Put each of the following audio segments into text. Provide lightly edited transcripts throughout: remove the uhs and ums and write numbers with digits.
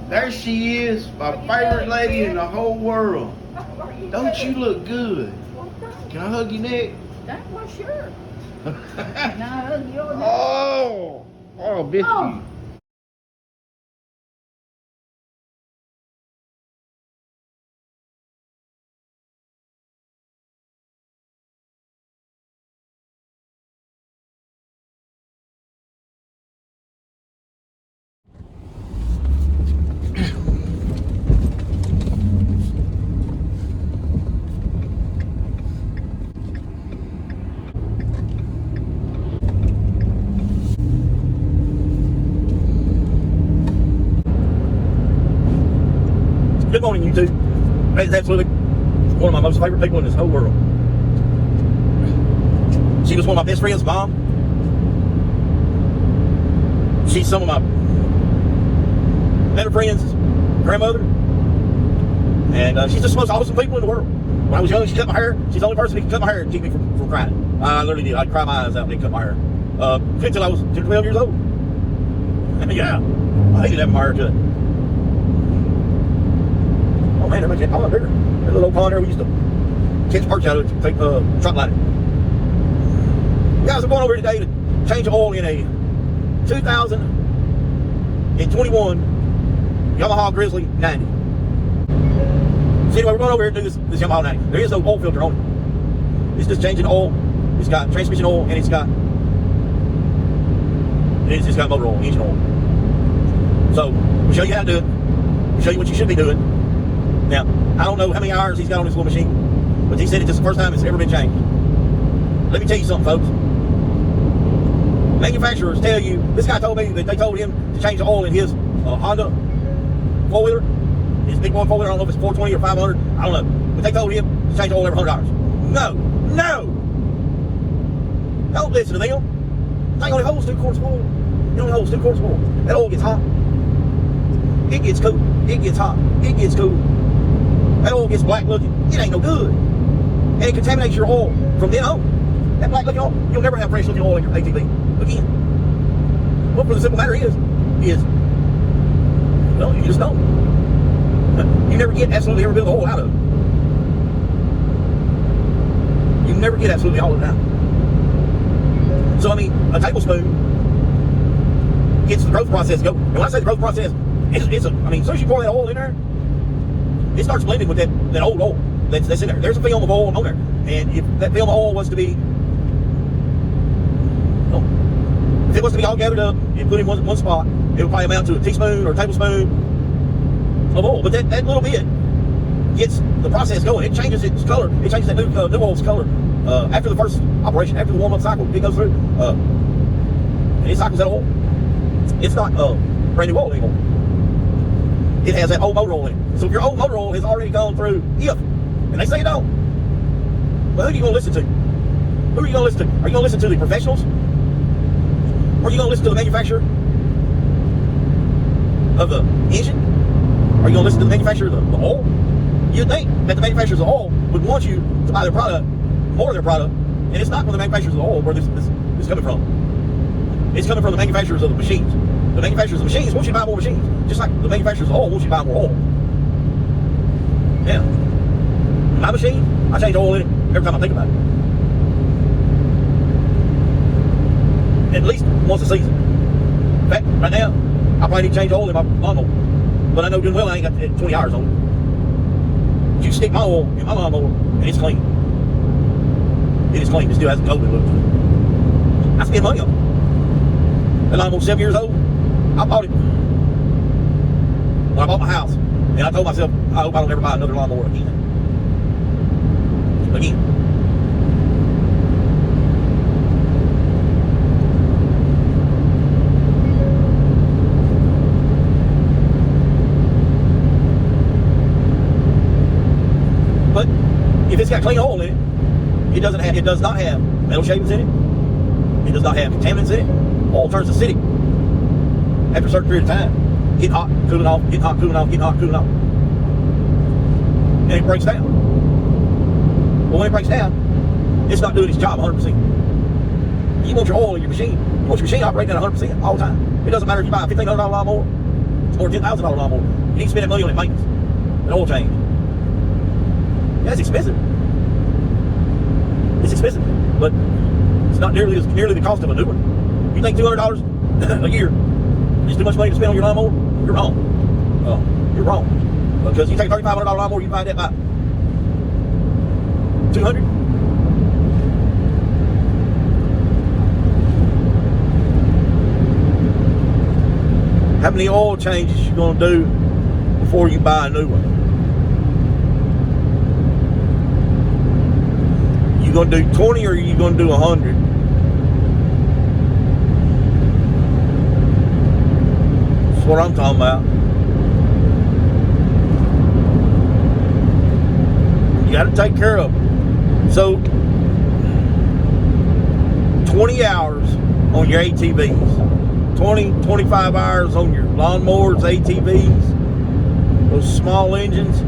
There she is, my favorite lady in the whole world. Don't you look good? Can I hug your neck? Well, sure. Can I hug your neck? Oh, biscuit. Oh. Good morning, YouTube. That is absolutely one of my most favorite people in this whole world. She was one of my best friends' mom. She's some of my better friends' grandmother. And she's just the most awesome people in the world. When I was young, she cut my hair. She's the only person who could cut my hair and keep me from crying. I literally did. I'd cry my eyes out when they cut my hair. Until I was 10 or 12 years old. Yeah, I hated having my hair cut. Oh man, there makes that pond bigger. There's a little old pond there we used to catch perch out of it, take trot line. Guys, I'm going over today to change oil in a 2021 Yamaha Grizzly 90. So anyway, we're going over here to do this Yamaha 90. There is no oil filter on it. It's just changing oil. It's got transmission oil and it's got motor oil, engine oil. So we'll show you how to do it. We'll show you what you should be doing. Now, I don't know how many hours he's got on this little machine, but he said it's just the first time it's ever been changed. Let me tell you something, folks. Manufacturers tell you, this guy told me that they told him to change the oil in his Honda 4-wheeler, his big boy 4-wheeler. I don't know if it's 420 or 500, I don't know. But they told him to change the oil every 100 hours. No. Don't listen to them. They only holds 2 quarts of oil. It only holds 2 quarts of oil. That oil gets hot. It gets cool. It gets hot. It gets cool. That oil gets black looking. It ain't no good. And it contaminates your oil from then on. That black looking oil, you'll never have fresh looking oil in your ATV again. Well, for the simple matter is, well, you just don't. You never get absolutely every bit of the oil out of it. You never get absolutely all of it out. So, I mean, a tablespoon gets the growth process going. And when I say the growth process, I mean, as soon as you pour that oil in there, it starts blending with that old oil that's in there. There's a film of oil on there. And if that film of oil was to be, if it was to be all gathered up and put in one spot, it would probably amount to a teaspoon or a tablespoon of oil. But that little bit gets the process going. It changes its color. It changes that new oil's color after the first operation, after the warm-up cycle it goes through. And it cycles that oil. It's not brand new oil anymore. It has that old motor oil in it. So if your old motor oil has already gone through, and they say it don't, well, who are you going to listen to? Who are you going to listen to? Are you going to listen to the professionals? Or are you going to listen to the manufacturer of the engine? Are you going to listen to the manufacturer of the oil? You'd think that the manufacturers of oil would want you to buy their product, more of their product, and it's not from the manufacturers of the oil where this is coming from. It's coming from the manufacturers of the machines. The manufacturers of machines want you to buy more machines, just like the manufacturers of oil want you to buy more oil. Yeah. My machine, I change oil in it every time I think about it. At least once a season. In fact, right now, I probably need to change oil in my lawnmower. But I know doing well I ain't got 20 hours on it. But you stick my oil in my lawnmower and it's clean. It is clean. It still has a golden look to it. I spend money on it. That lawnmower's 7 years old. I bought it when I bought my house. And I told myself, I hope I don't ever buy another lawnmower again. But if it's got clean oil in it, it does not have metal shavings in it. It does not have contaminants in it. Oil turns acidic after a certain period of time. Getting hot, cooling off, getting hot, cooling off, getting hot, cooling off. And it breaks down. Well, when it breaks down, it's not doing its job 100%. You want your oil in your machine. You want your machine operating at 100% all the time. It doesn't matter if you buy a $1,500 lawnmower, It's more than $10,000 lawnmower. You need to spend that money on that maintenance, an oil change. Yeah, it's expensive. It's expensive, but it's not nearly the cost of a new one. You think $200 a year is too much money to spend on your lawnmower? You're wrong. You're wrong. Because you take a $3,500 lawnmower, you buy that by $200. How many oil changes you gonna do before you buy a new one? You gonna do 20 or you gonna do 100? That's what I'm talking about. You gotta take care of them. So 20 hours on your ATVs. 20, 25 hours on your lawnmowers, ATVs, those small engines.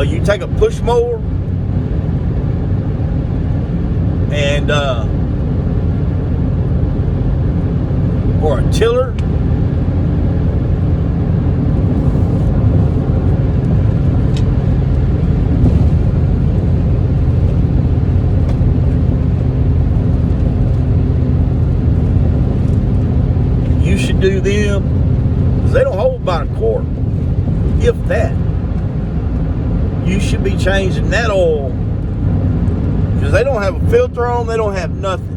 You take a push mower and or a tiller. You should do them because they don't hold about a quart, if that. You should be changing that oil because they don't have a filter on, they don't have nothing.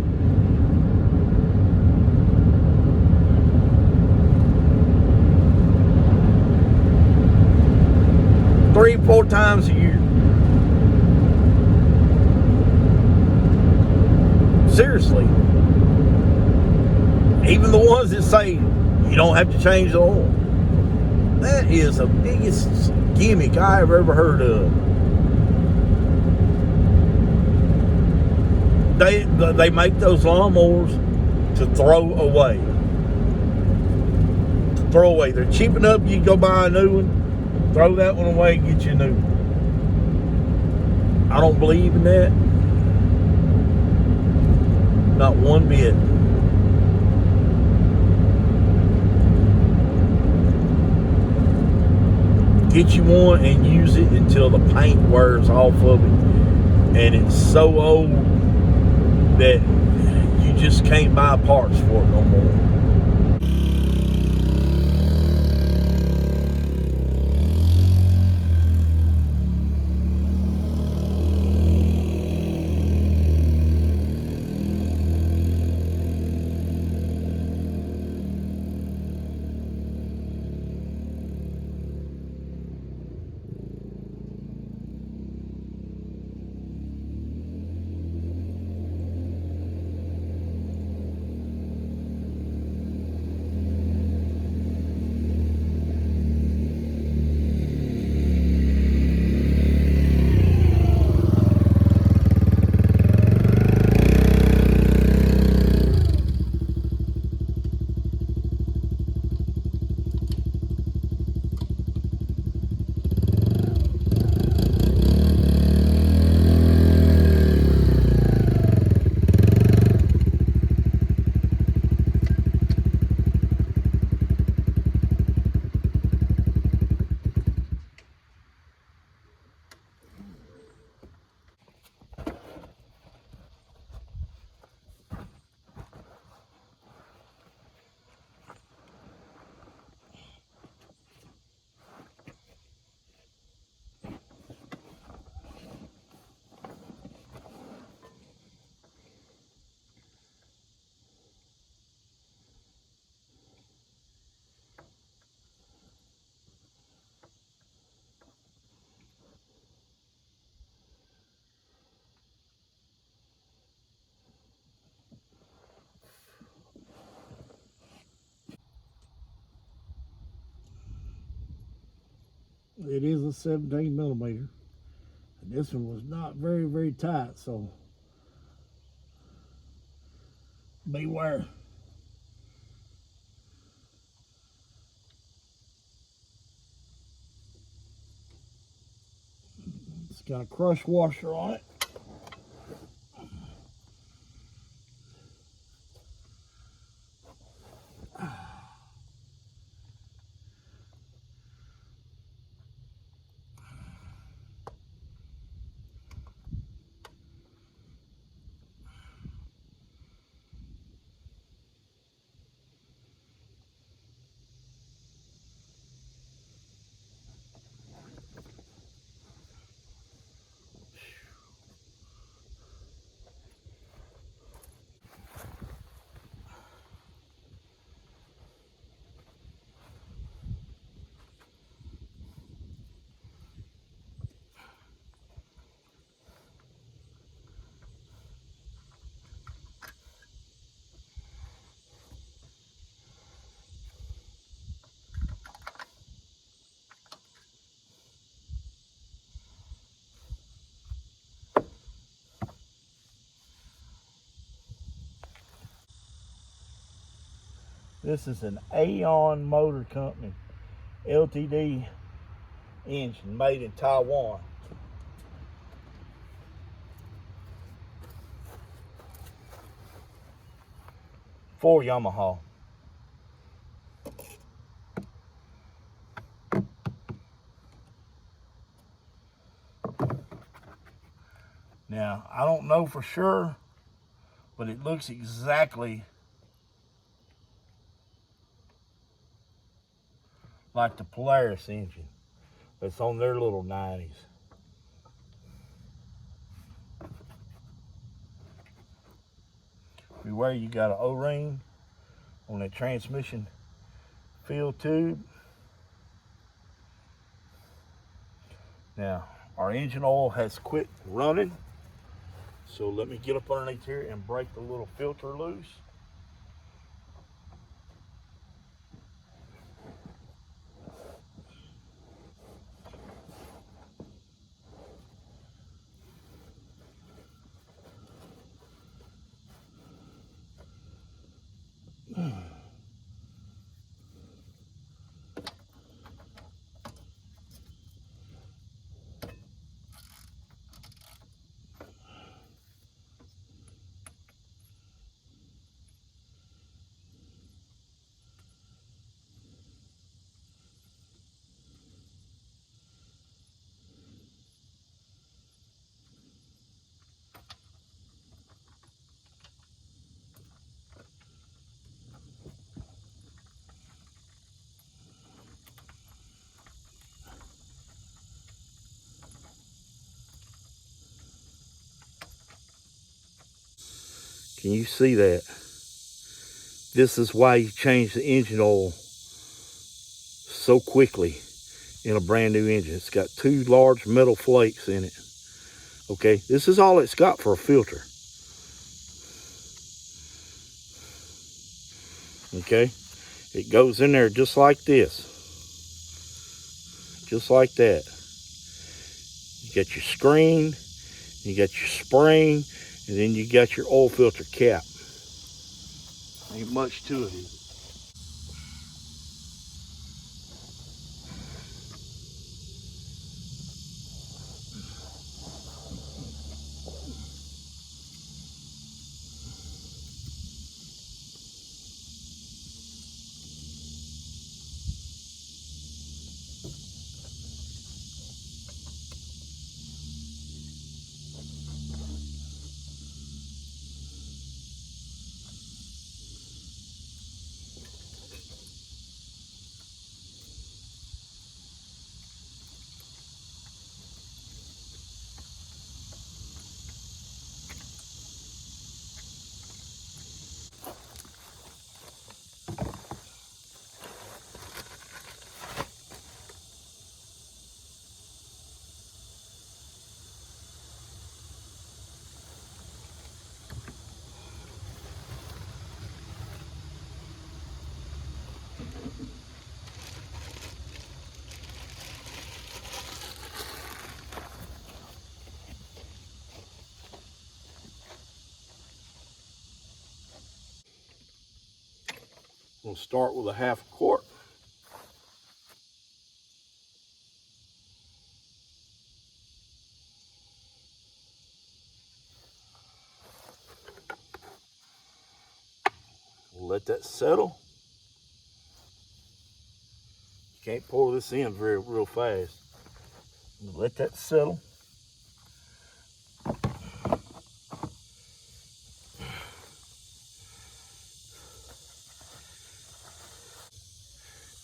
Three, 4 times a year. Seriously. Even the ones that say you don't have to change the oil. That is the biggest gimmick I've ever heard of. They make those lawnmowers to throw away. To throw away. They're cheap enough you can go buy a new one, throw that one away and get you a new one. I don't believe in that. Not one bit. Get you one and use it until the paint wears off of it and it's so old that you just can't buy parts for it no more. It is a 17 millimeter. And this one was not very, very tight, so beware. It's got a crush washer on it. This is an Aeon Motor Company LTD engine made in Taiwan. For Yamaha. Now, I don't know for sure, but it looks exactly like the Polaris engine that's on their little 90s. Beware, you got an O-ring on that transmission fill tube. Now, our engine oil has quit running, so let me get up underneath here and break the little filter loose. Can you see that? This is why you change the engine oil so quickly in a brand new engine. It's got 2 large metal flakes in it. Okay, this is all it's got for a filter. Okay, it goes in there just like this. Just like that. You got your screen, you got your spring, and then you got your oil filter cap. Ain't much to it, is it? We'll start with a 1/2 quart. We'll let that settle. You can't pour this in real fast. We'll let that settle.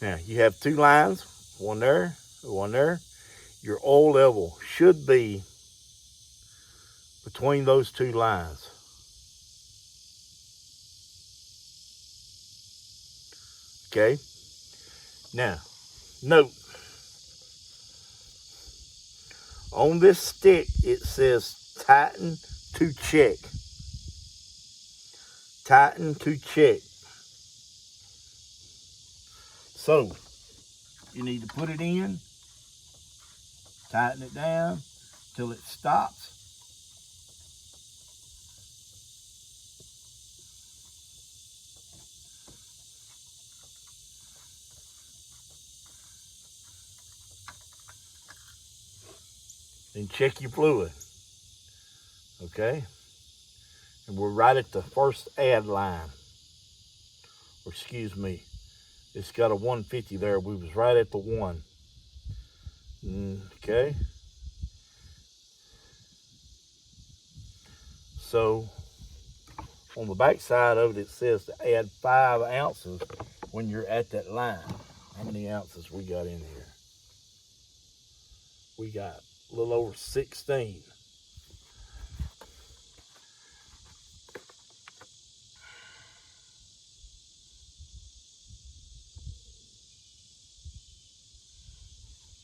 Now you have 2 lines, one there, one there. Your oil level should be between those 2 lines. Okay. Now, note, on this stick it says tighten to check. Tighten to check. So, you need to put it in, tighten it down till it stops. Then check your fluid. Okay? And we're right at the first add line. Or excuse me, it's got a 150 there. We was right at the 1. Okay? So, on the back side of it, it says to add 5 ounces when you're at that line. How many ounces we got in here? We got a little over 16.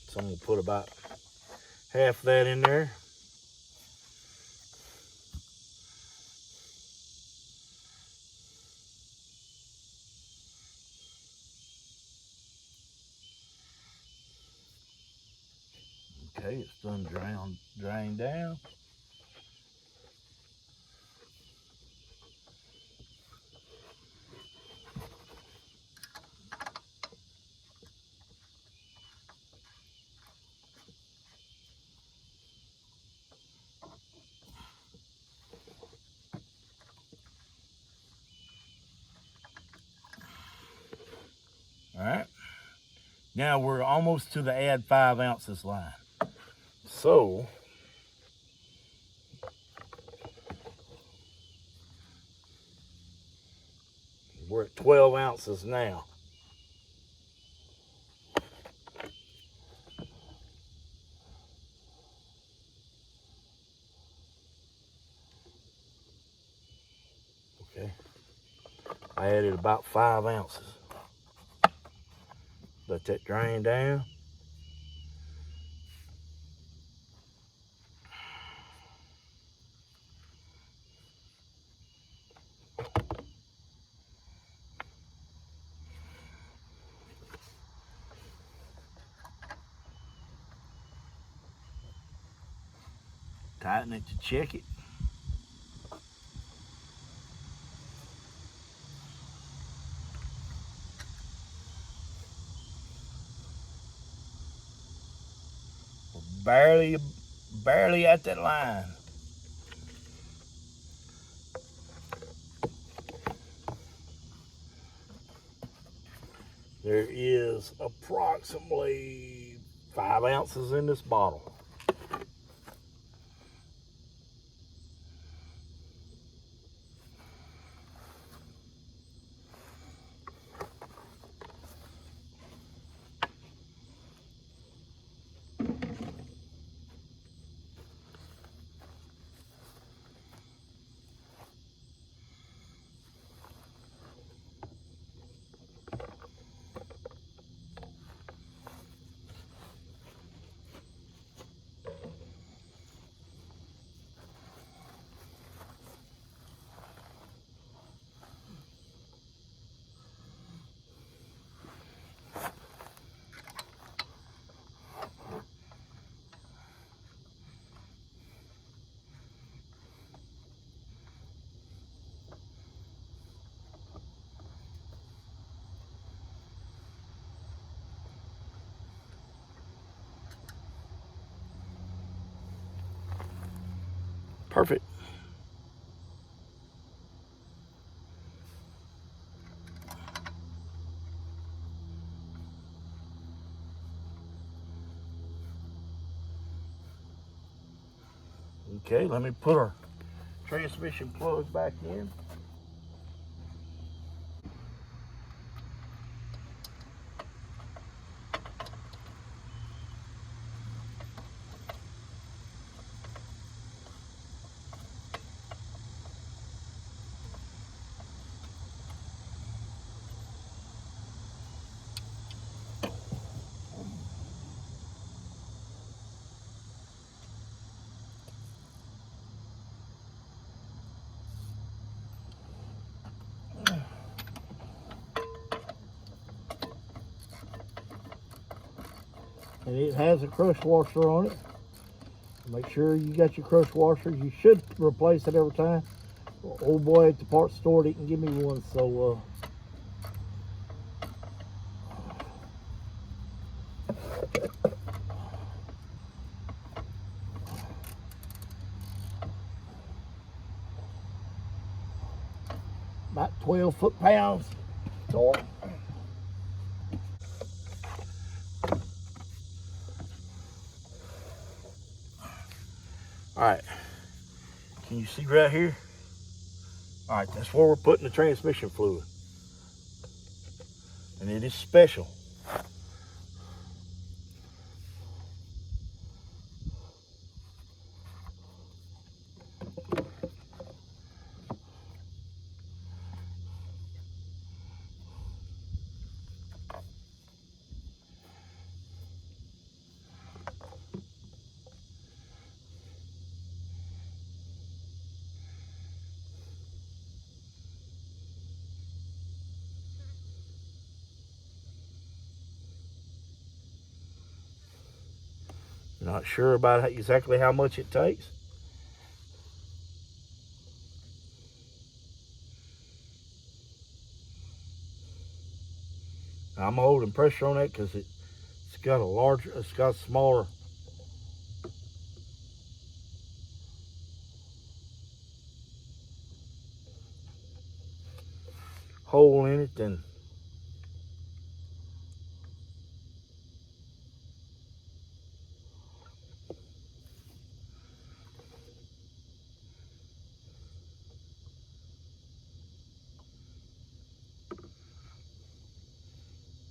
So I'm gonna put about half that in there. Okay, it's done drain down. All right. Now we're almost to the add 5 ounces line. So we're at 12 ounces now. Okay. I added about 5 ounces. Let that drain down. Tighten it to check it. We're barely at that line. There is approximately 5 ounces in this bottle. Perfect. Okay, let me put our transmission plugs back in. And it has a crush washer on it. Make sure you got your crush washer. You should replace it every time. Old boy at the parts store didn't give me one, so 12 foot-pounds torque. All right, can you see right here? All right, that's where we're putting the transmission fluid. And it is special. Not sure about exactly how much it takes. I'm holding pressure on that because it's got a smaller hole in it than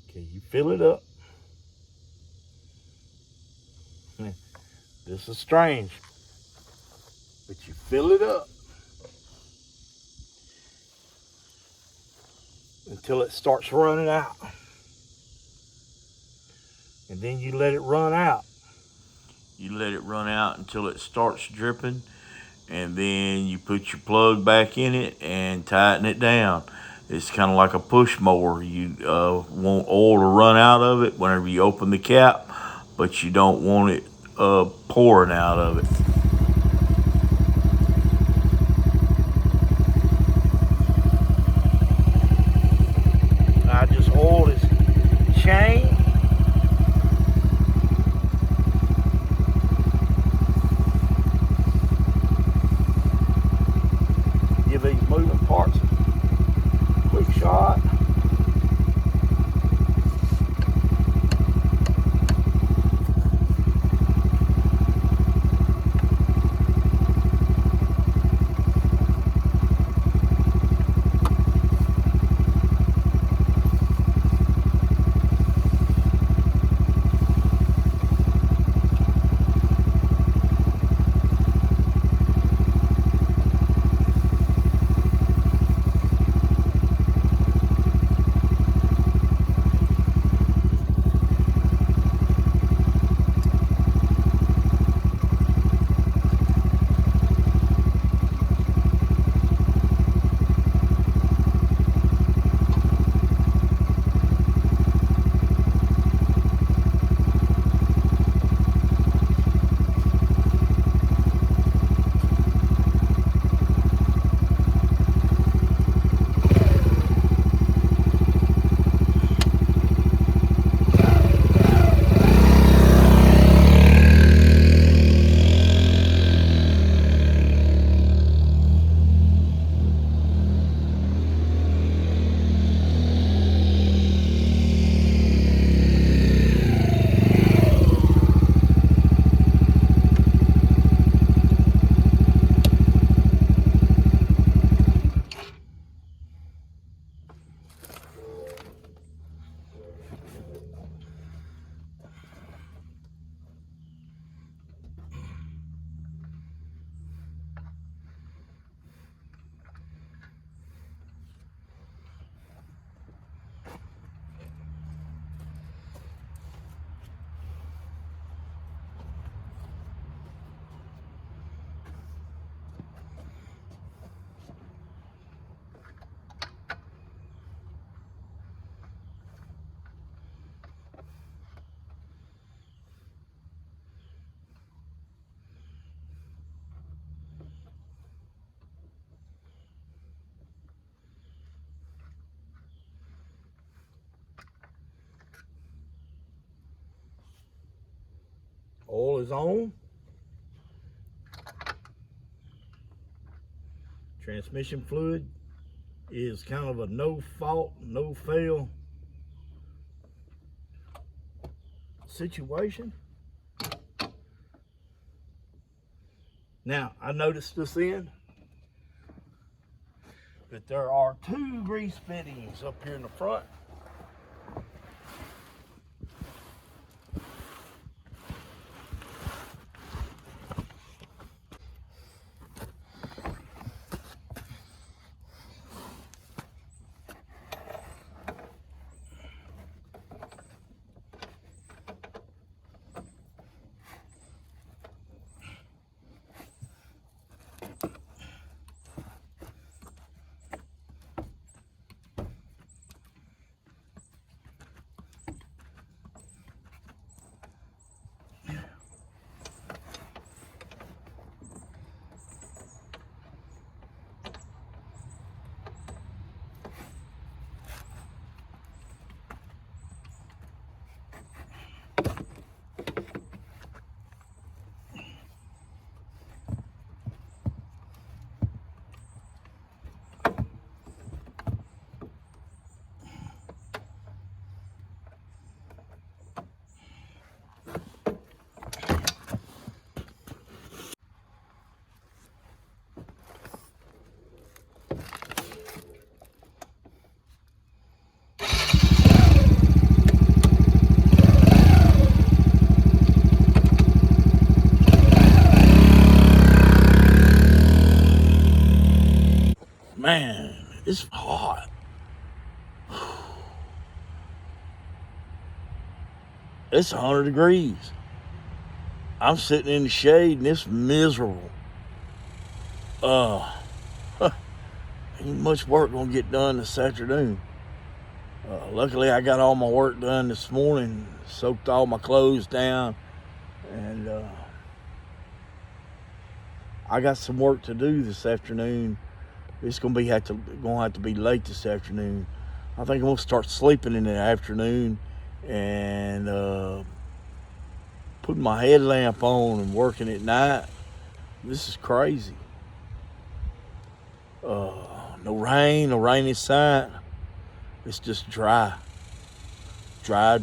okay, you fill it up. This is strange, but you fill it up until it starts running out. And then you let it run out. You let it run out until it starts dripping, and then you put your plug back in it and tighten it down. It's kind of like a push mower. You want oil to run out of it whenever you open the cap, but you don't want it pouring out of it. I just oiled his chain. Give these moving parts a quick shot. Oil is on. Transmission fluid is kind of a no fault, no fail situation. Now, I noticed this end that there are 2 grease fittings up here in the front. Man, it's hot. It's 100 degrees. I'm sitting in the shade and it's miserable. Ain't much work gonna get done this afternoon. Luckily, I got all my work done this morning, soaked all my clothes down, and I got some work to do this afternoon. It's gonna have to be late this afternoon. I think I'm gonna start sleeping in the afternoon and putting my headlamp on and working at night. This is crazy. No rain in sight. It's just dry. Dry.